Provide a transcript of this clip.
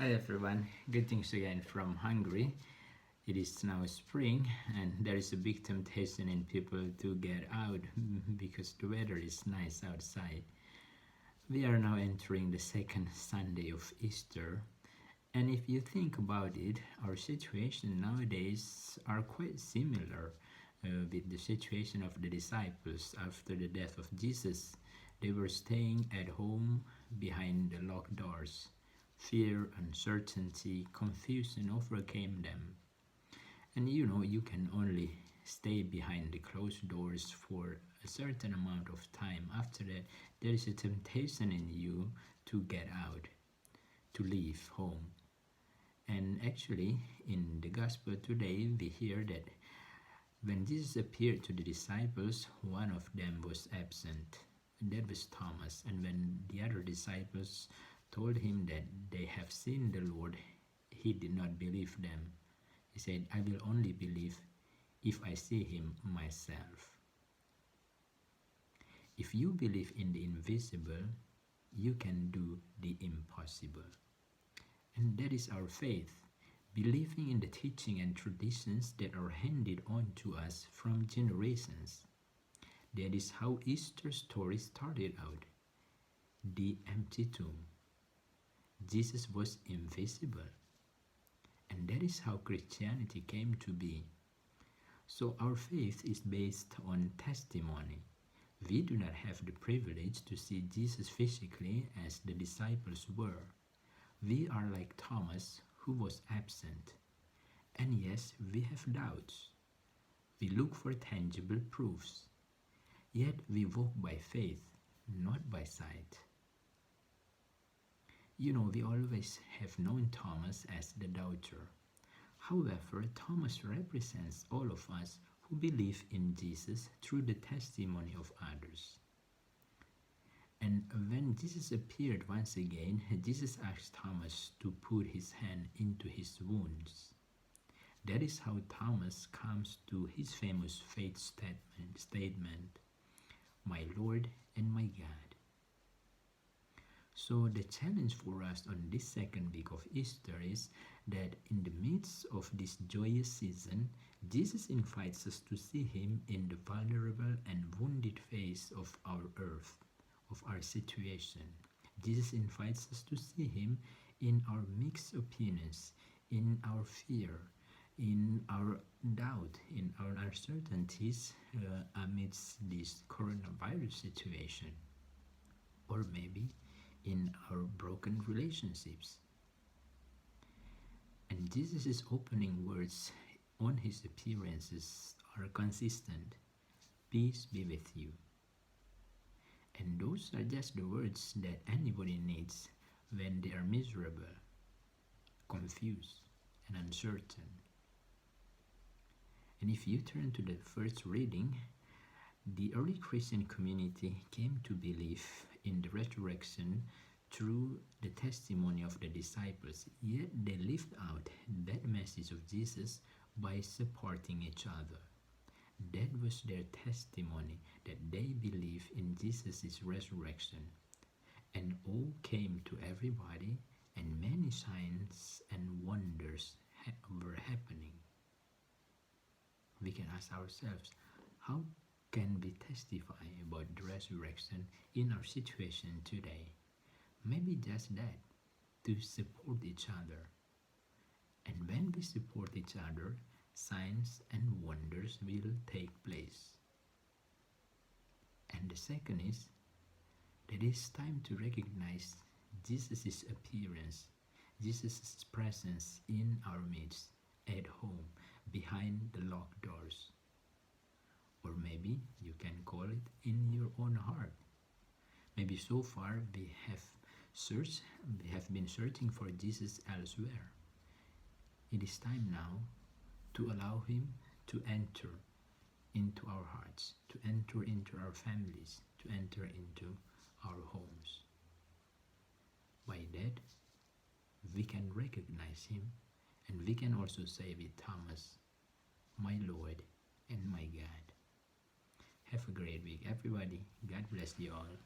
Hi everyone, greetings again from Hungary. It is now spring and there is a big temptation in people to get out because the weather is nice outside. We are now entering the second Sunday of Easter, and if you think about it, our situation nowadays are quite similar with the situation of the disciples after the death of Jesus. They were staying at home behind the locked doors. Fear, uncertainty, confusion overcame them. And you can only stay behind the closed doors for a certain amount of time. After that, there is a temptation in you to get out, to leave home. And actually, in the Gospel today, we hear that when Jesus appeared to the disciples, one of them was absent. That was Thomas. And when the other disciples told him that they have seen the Lord, he did not believe them. He said, I will only believe if I see him myself. If you believe in the invisible, you can do the impossible. And that is our faith, believing in the teaching and traditions that are handed on to us from generations. That is how Easter story started out. The empty tomb. Jesus was invisible. And that is how Christianity came to be. So our faith is based on testimony. We do not have the privilege to see Jesus physically as the disciples were. We are like Thomas, who was absent. And yes, we have doubts. We look for tangible proofs. Yet we walk by faith, not by sight. We always have known Thomas as the doubter. However, Thomas represents all of us who believe in Jesus through the testimony of others. And when Jesus appeared once again, Jesus asked Thomas to put his hand into his wounds. That is how Thomas comes to his famous faith statement, my Lord and my God. So the challenge for us on this second week of Easter is that in the midst of this joyous season, Jesus invites us to see him in the vulnerable and wounded face of our earth, of our situation. Jesus invites us to see him in our mixed opinions, in our fear, in our doubt, in our uncertainties amidst this coronavirus situation, or maybe in our broken relationships. And Jesus' opening words on his appearances are consistent. Peace be with you. And those are just the words that anybody needs when they are miserable, confused, and uncertain. And if you turn to the first reading, the early Christian community came to believe in the resurrection through the testimony of the disciples, yet they lived out that message of Jesus by supporting each other. That was their testimony, that they believe in Jesus' resurrection. And all came to everybody, and many signs and wonders were happening. We can ask ourselves, how can we testify about the resurrection in our situation today? Maybe just that, to support each other. And when we support each other, signs and wonders will take place. And the second is that it's time to recognize Jesus' appearance, Jesus' presence in our midst, at home, behind the locked doors. Or maybe you can call it in your own heart. Maybe so far we have been searching for Jesus elsewhere. It is time now to allow him to enter into our hearts, to enter into our families, to enter into our homes. By that, we can recognize him, and we can also say with Thomas, my Lord and my God. Have a great week, everybody. God bless you all.